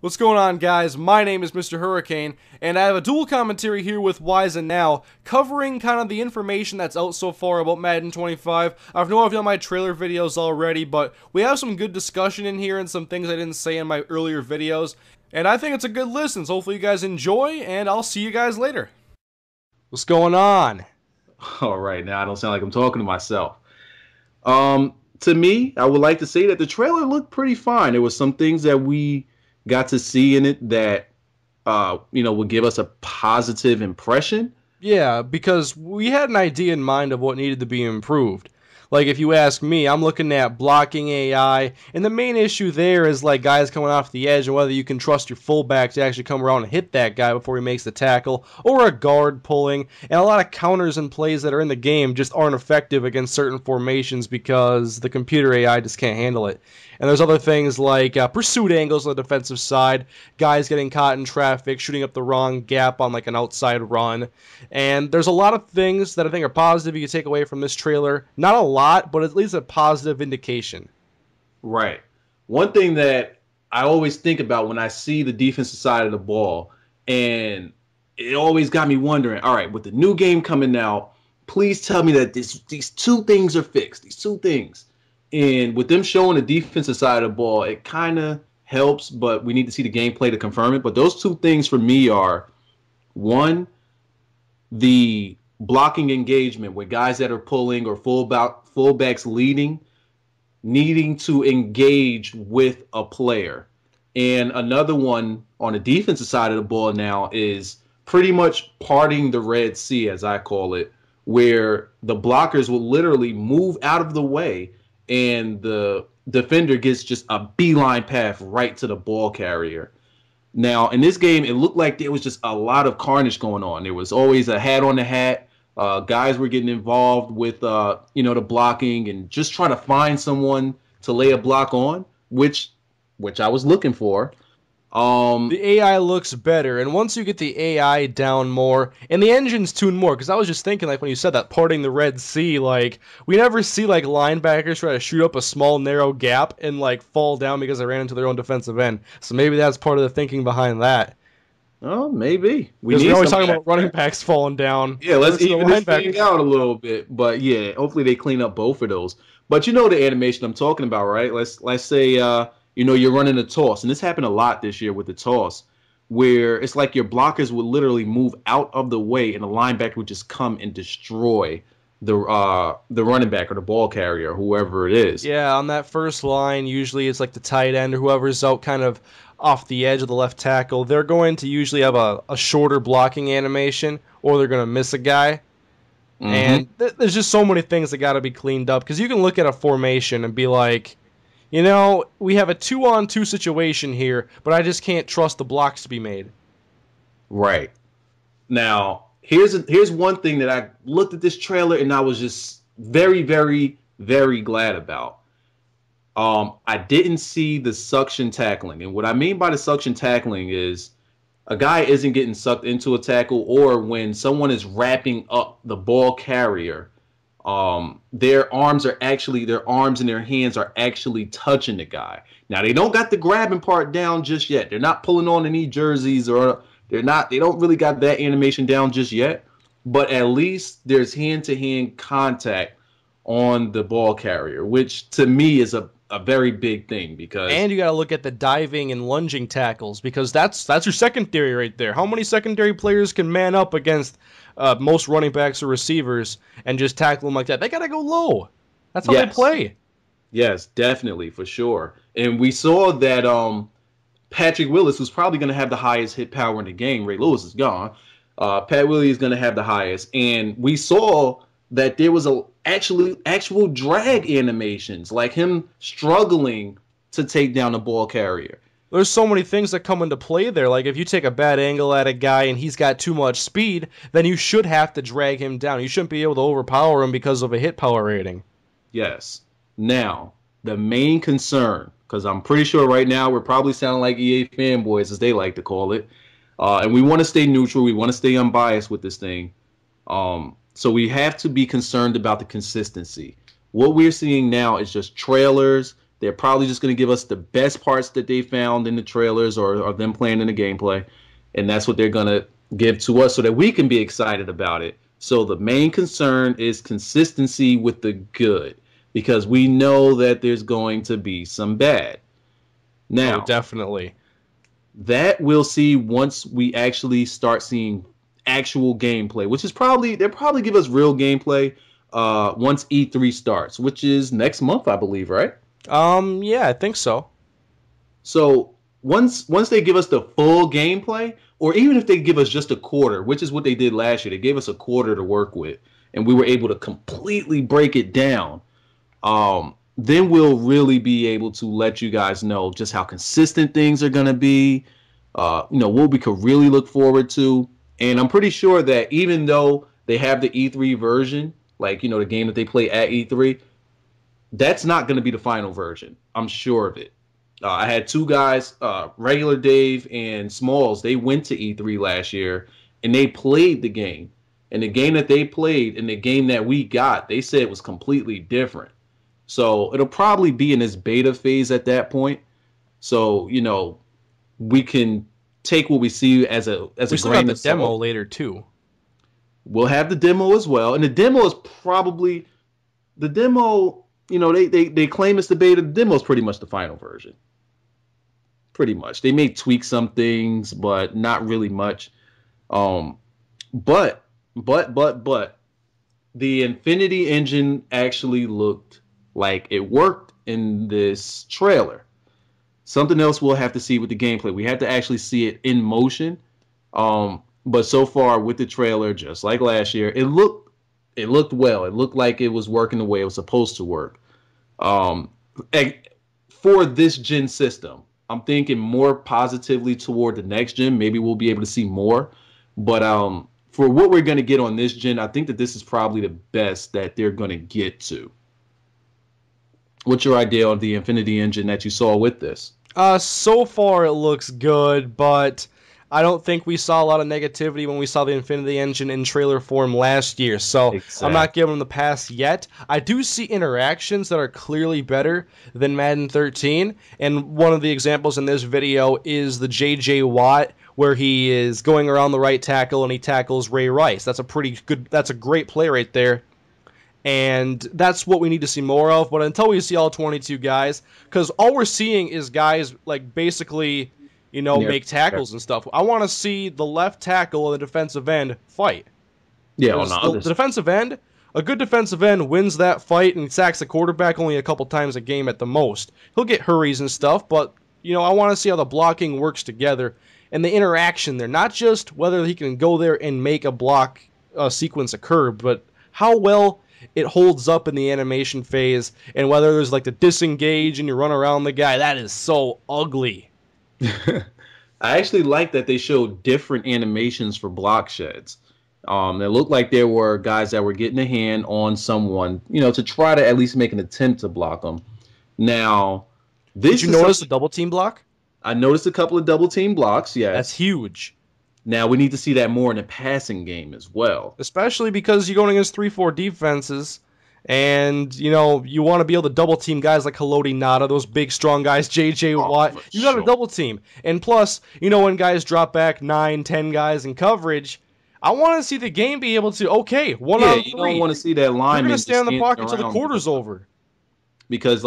What's going on, guys? My name is Mrhurriicane, and I have a dual commentary here with Wyzanow, covering kind of the information that's out so far about Madden 25. I know I've done my trailer videos already, but we have some good discussion in here and some things I didn't say in my earlier videos, and I think it's a good listen, so hopefully you guys enjoy, and I'll see you guys later. What's going on? All right, now I don't sound like I'm talking to myself. To me, I would like to say that the trailer looked pretty fine. There was some things that we got to see in it that, would give us a positive impression. Yeah, because we had an idea in mind of what needed to be improved. Like, if you ask me, I'm looking at blocking AI, and the main issue there is, like, guys coming off the edge and whether you can trust your fullback to actually come around and hit that guy before he makes the tackle, or a guard pulling, and a lot of counters and plays that are in the game just aren't effective against certain formations because the computer AI just can't handle it. And there's other things like pursuit angles on the defensive side, guys getting caught in traffic, shooting up the wrong gap on like an outside run. And there's a lot of things that I think are positive you can take away from this trailer. Not a lot, but at least a positive indication. Right. One thing that I always think about when I see the defensive side of the ball, and it always got me wondering, all right, with the new game coming out, please tell me that these two things are fixed, these two things. And with them showing the defensive side of the ball, it kind of helps, but we need to see the gameplay to confirm it. But those two things for me are, one, the blocking engagement with guys that are pulling or fullbacks leading, needing to engage with a player. And another one on the defensive side of the ball now is pretty much parting the Red Sea, as I call it, where the blockers will literally move out of the way and the defender gets just a beeline path right to the ball carrier. Now, in this game, it looked like there was just a lot of carnage going on. There was always a hat on the hat. Guys were getting involved with, the blocking and just trying to find someone to lay a block on, which I was looking for. The AI looks better, and once you get the AI down more, and the engine's tuned more, because I was just thinking, like, when you said that, parting the Red Sea, like, we never see, like, linebackers try to shoot up a small, narrow gap and, like, fall down because they ran into their own defensive end. So maybe that's part of the thinking behind that. Oh, maybe. Because we're always talking about running backs falling down. Yeah, let's even this thing out a little bit. But, yeah, hopefully they clean up both of those. But you know the animation I'm talking about, right? Let's say... you're running a toss, and this happened a lot this year with the toss, where it's like your blockers would literally move out of the way, and the linebacker would just come and destroy the running back or the ball carrier, whoever it is. Yeah, on that first line, usually it's like the tight end or whoever's out kind of off the edge of the left tackle. They're going to usually have a shorter blocking animation, or they're going to miss a guy. Mm-hmm. And there's just so many things that got to be cleaned up, because you can look at a formation and be like, you know, we have a 2-on-2 situation here, but I just can't trust the blocks to be made. Right. Now, here's one thing that I looked at this trailer and I was just very, very, very glad about. I didn't see the suction tackling. And what I mean by the suction tackling is a guy isn't getting sucked into a tackle, or when someone is wrapping up the ball carrier, their arms and their hands are actually touching the guy. Now, they don't got the grabbing part down just yet. They're not pulling on any jerseys, or they don't really got that animation down just yet, but at least there's hand-to-hand contact on the ball carrier, which to me is a very big thing. And you got to look at the diving and lunging tackles, because that's your secondary right there. How many secondary players can man up against most running backs or receivers and just tackle them like that? They got to go low. That's how they play. Yes, definitely, for sure. And we saw that Patrick Willis was probably going to have the highest hit power in the game. Ray Lewis is gone. Pat Willie is going to have the highest. And we saw that there was actual drag animations, like him struggling to take down the ball carrier. There's so many things that come into play there. Like, if you take a bad angle at a guy and he's got too much speed, then you should have to drag him down. You shouldn't be able to overpower him because of a hit power rating. Yes. Now, the main concern, because I'm pretty sure right now we're probably sounding like EA fanboys, as they like to call it, and we want to stay neutral. We want to stay unbiased with this thing. So we have to be concerned about the consistency. What we're seeing now is just trailers They're probably just going to give us the best parts that they found in the trailers or them playing in the gameplay. And that's what they're going to give to us so that we can be excited about it. So the main concern is consistency with the good, because we know that there's going to be some bad. Oh, Now, definitely. that we'll see once we actually start seeing actual gameplay, which is they'll probably give us real gameplay once E3 starts, which is next month, I believe, right? Yeah, I think so. So once they give us the full gameplay, or even if they give us just a quarter, which is what they did last year, they gave us a quarter to work with, and we were able to completely break it down. Then we'll really be able to let you guys know just how consistent things are going to be, what we could really look forward to. And I'm pretty sure that even though they have the E3 version, like, the game that they play at E3, that's not going to be the final version. I'm sure of it. I had two guys, regular Dave and Smalls, they went to E3 last year and they played the game. And the game that they played and the game that we got, they said it was completely different. So it'll probably be in this beta phase at that point. So, we can take what we see as a We still got grain the of demo salt. later too. We'll have the demo as well. And the demo is probably the demo, they claim it's the beta. The demo is pretty much the final version. Pretty much. They may tweak some things, but not really much. But the Infinity engine actually looked like it worked in this trailer. Something else we'll have to see with the gameplay. We have to actually see it in motion. But so far with the trailer, just like last year, it looked well. It looked like it was working the way it was supposed to work. For this gen system, I'm thinking more positively toward the next gen. Maybe we'll be able to see more. But for what we're going to get on this gen, I think that this is probably the best that they're going to get to. What's your idea on the Infinity engine that you saw with this? So far it looks good, but I don't think we saw a lot of negativity when we saw the Infinity Engine in trailer form last year, so Exactly. I'm not giving them the pass yet. I do see interactions that are clearly better than Madden 13, and one of the examples in this video is the J.J. Watt, where he is going around the right tackle and he tackles Ray Rice. That's a great play right there. And that's what we need to see more of. But until we see all 22 guys, because all we're seeing is guys like basically, make tackles and stuff. I want to see the left tackle and the defensive end fight. Yeah, The defensive end, a good defensive end wins that fight and sacks the quarterback only a couple times a game at the most. He'll get hurries and stuff, but I want to see how the blocking works together and the interaction there. Not just whether he can go there and make a block sequence occur, but how well it holds up in the animation phase, and whether there's like the disengage and you run around the guy. That is so ugly. I actually like that they showed different animations for block sheds. It looked like there were guys that were getting a hand on someone, to try to at least make an attempt to block them. Now, Did you notice the double team block? I noticed a couple of double team blocks, yes. That's huge. Now, we need to see that more in the passing game as well. Especially because you're going against 3-4 defenses, and, you want to be able to double team guys like Haloti Nada, those big, strong guys, J.J. Watt. You got to double team. And plus, when guys drop back 9, 10 guys in coverage, I want to see the game be able to, okay, 1 on 3. You don't want to see that lineman. You're going to stand in the pocket until the quarter's over. Because,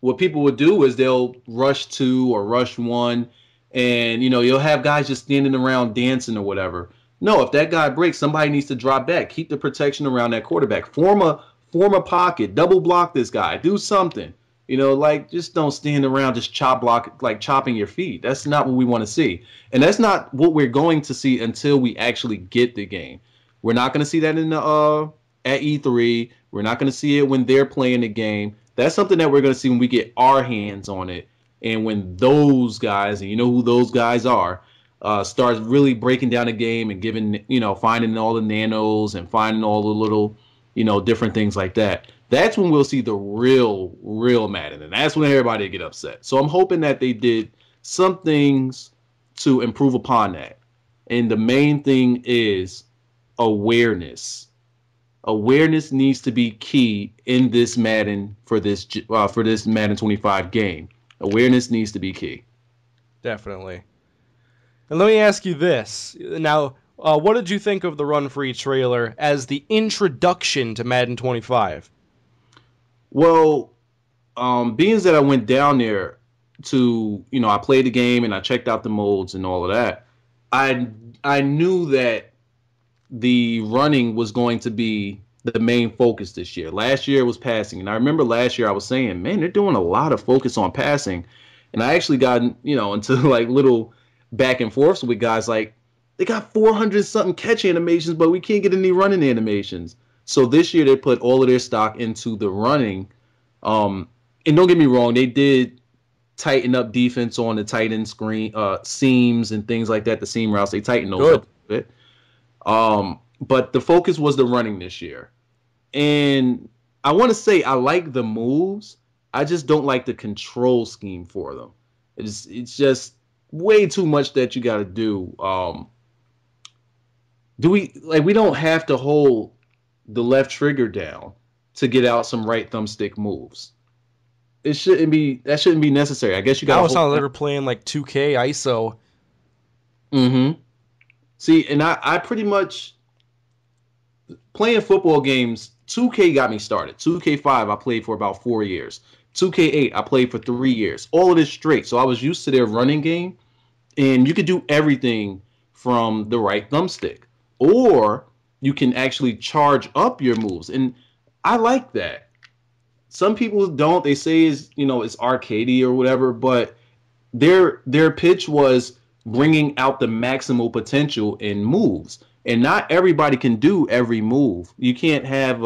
what people would do is they'll rush 2 or rush 1, and, you'll have guys just standing around dancing or whatever. No, if that guy breaks, somebody needs to drop back. Keep the protection around that quarterback. Form a pocket. Double block this guy. Do something. Just don't stand around just chopping your feet. That's not what we want to see. And that's not what we're going to see until we actually get the game. We're not going to see that at E3. We're not going to see it when they're playing the game. That's something that we're going to see when we get our hands on it. And when those guys, and you know who those guys are, starts really breaking down the game and giving, finding all the nanos and finding all the little, different things like that. That's when we'll see the real Madden. And that's when everybody get upset. So I'm hoping that they did some things to improve upon that. And the main thing is awareness. Awareness needs to be key in this Madden for this Madden 25 game. Awareness needs to be key. Definitely. And let me ask you this. Now, what did you think of the Run Free trailer as the introduction to Madden 25? Well, being that I went down there to, I played the game and I checked out the modes and all of that, I knew that the running was going to be the main focus this year. Last year it was passing, and I remember last year I was saying, man, they're doing a lot of focus on passing, and I actually got into like little back and forths with guys like they got 400 something catch animations, but we can't get any running animations. So this year they put all of their stock into the running. And don't get me wrong, they did tighten up defense on the tight end seams and things like that. The seam routes, they tightened those up a bit. But the focus was the running this year. And I want to say I like the moves. I just don't like the control scheme for them. It's just way too much that you got to do. We don't have to hold the left trigger down to get out some right thumbstick moves. That shouldn't be necessary. I guess you got. Now it sounds like we're playing like 2K ISO. Mm-hmm. See, and I pretty much playing football games. 2K got me started. 2K5 I played for about 4 years. 2K8 I played for 3 years. All of this straight. So I was used to their running game, and you could do everything from the right thumbstick, or you can actually charge up your moves, and I like that. Some people don't. They say it's arcadey or whatever, but their pitch was bringing out the maximal potential in moves. And not everybody can do every move. You can't have,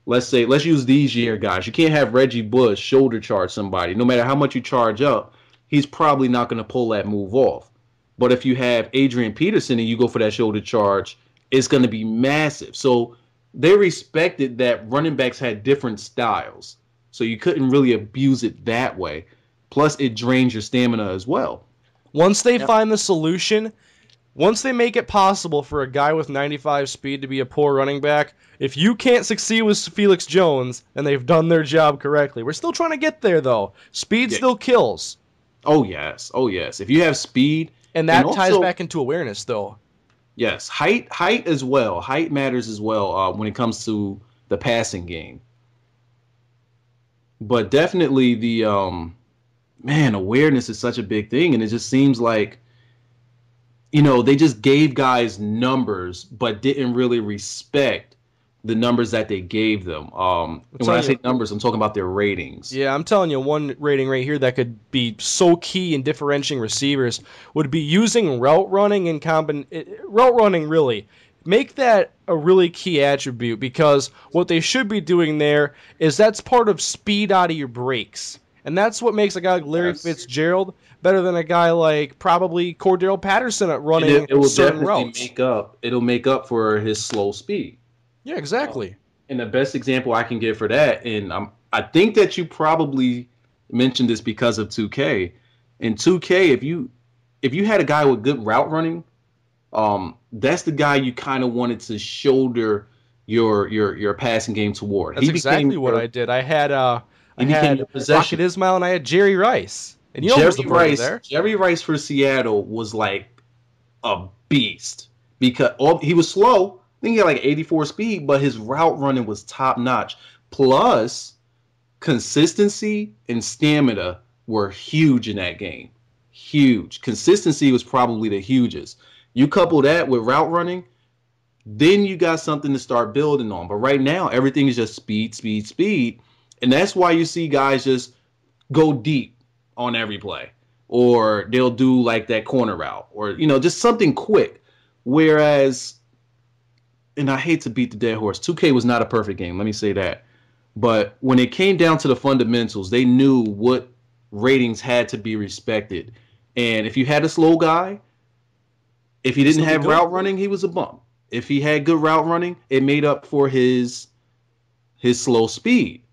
let's use these year guys. You can't have Reggie Bush shoulder charge somebody. No matter how much you charge up, he's probably not going to pull that move off. But if you have Adrian Peterson and you go for that shoulder charge, it's going to be massive. So they respected that running backs had different styles. So you couldn't really abuse it that way. Plus, it drains your stamina as well. Once they find the solution, once they make it possible for a guy with 95 speed to be a poor running back, if you can't succeed with Felix Jones, and they've done their job correctly. We're still trying to get there, though. Speed still kills. Oh, yes. Oh, yes. If you have speed. And that ties back into awareness, though. Yes. Height as well. Height matters as well when it comes to the passing game. But definitely the, awareness is such a big thing. And it just seems like, they just gave guys numbers, but didn't really respect the numbers that they gave them. And when I say numbers, I'm talking about their ratings. Yeah, I'm telling you, one rating right here that could be so key in differentiating receivers would be using route running and route running, really. Make that a really key attribute, because what they should be doing there is that's part of speed out of your breaks. And that's what makes a guy like Larry Fitzgerald better than a guy like probably Cordero Patterson at running certain routes. It'll make up for his slow speed. Yeah, exactly. And the best example I can give for that, and I think that you probably mentioned this because of 2K. In 2K, if you had a guy with good route running, that's the guy you kind of wanted to shoulder your passing game toward. That's exactly what I did. I had Rocket Ismail and I had Jerry Rice. And Jerry Rice for Seattle was like a beast because he was slow. I think he had like 84 speed, but his route running was top notch. Plus, consistency and stamina were huge in that game. Huge. Consistency was probably the hugest. You couple that with route running, then you got something to start building on. But right now, everything is just speed, speed, speed. And that's why you see guys just go deep on every play. Or they'll do like that corner route. Or, just something quick. Whereas, and I hate to beat the dead horse, 2K was not a perfect game, let me say that. But when it came down to the fundamentals, they knew what ratings had to be respected. And if you had a slow guy, if he didn't have route running, he was a bum. If he had good route running, it made up for his slow speed.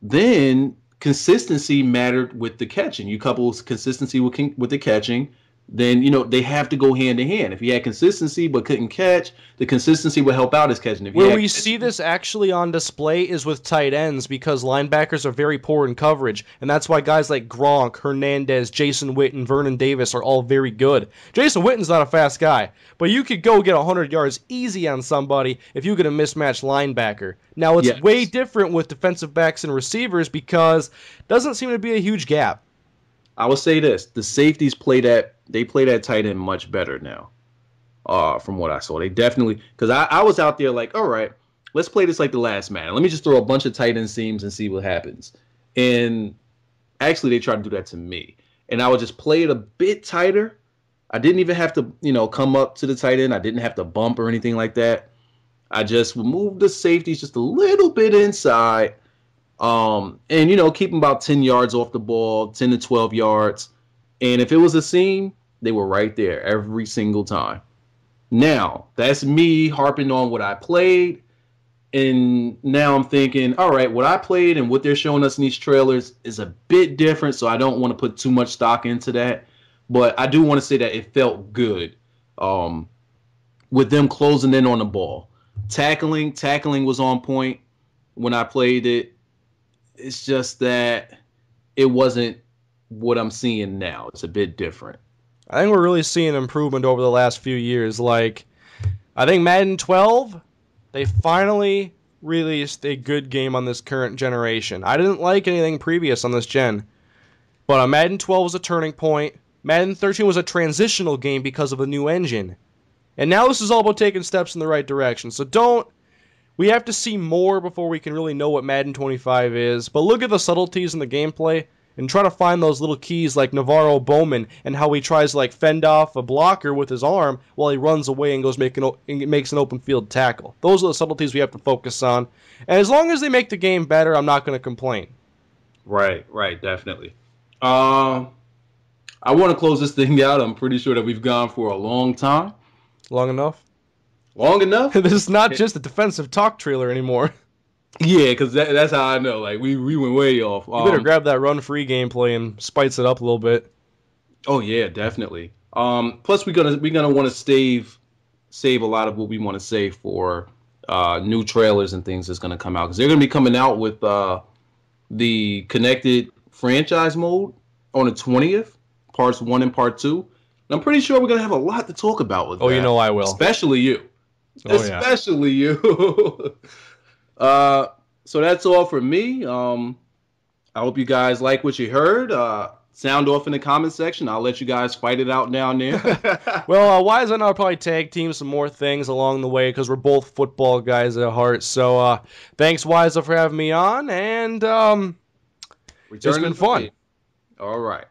Then consistency mattered with the catching. You couple consistency with the catching, then they have to go hand in hand. If he had consistency but couldn't catch, the consistency would help out his catching. If he Where had we see this actually on display is with tight ends because linebackers are very poor in coverage, and that's why guys like Gronk, Hernandez, Jason Witten, Vernon Davis are all very good. Jason Witten's not a fast guy, but you could go get 100 yards easy on somebody if you get a mismatched linebacker. Now, it's way different with defensive backs and receivers because it doesn't seem to be a huge gap. I will say this: the safeties play that tight end much better now. From what I saw, they definitely, because I was out there like, all right, let's play this like the last Madden. Let me just throw a bunch of tight end seams and see what happens. And actually, they tried to do that to me, and I would just play it a bit tighter. I didn't even have to, come up to the tight end. I didn't have to bump or anything like that. I just moved the safeties just a little bit inside. And keep them about 10 yards off the ball, 10 to 12 yards. And if it was a seam, they were right there every single time. Now, that's me harping on what I played. And now I'm thinking, all right, what I played and what they're showing us in these trailers is a bit different. So I don't want to put too much stock into that. But I do want to say that it felt good with them closing in on the ball. Tackling was on point when I played it. It's just that it wasn't what I'm seeing now. It's a bit different. I think we're really seeing improvement over the last few years. Like, I think Madden 12, they finally released a good game on this current generation. I didn't like anything previous on this gen, but Madden 12 was a turning point. Madden 13 was a transitional game because of a new engine. And now this is all about taking steps in the right direction. So we have to see more before we can really know what Madden 25 is. But look at the subtleties in the gameplay and try to find those little keys like Navarro Bowman and how he tries to fend off a blocker with his arm while he runs away and makes an open field tackle. Those are the subtleties we have to focus on. And as long as they make the game better, I'm not going to complain. Right, definitely. I want to close this thing out. I'm pretty sure that we've gone for a long time. Long enough? Long enough? This is not just a defensive talk trailer anymore. Yeah, because that's how I know. Like, we went way off. You better grab that run-free gameplay and spice it up a little bit. Oh, yeah, definitely. Plus, we're gonna want to save a lot of what we want to save for new trailers and things that's going to come out. Because they're going to be coming out with the connected franchise mode on the 20th, parts 1 and part 2. And I'm pretty sure we're going to have a lot to talk about with that. Oh, you know I will. Especially you. Oh, Especially you. So that's all for me. I hope you guys like what you heard. Sound off in the comment section. I'll let you guys fight it out down there. Well, Wyzanow will probably tag team some more things along the way because we're both football guys at heart. So thanks, Wyza, for having me on, and it's been fun. All right.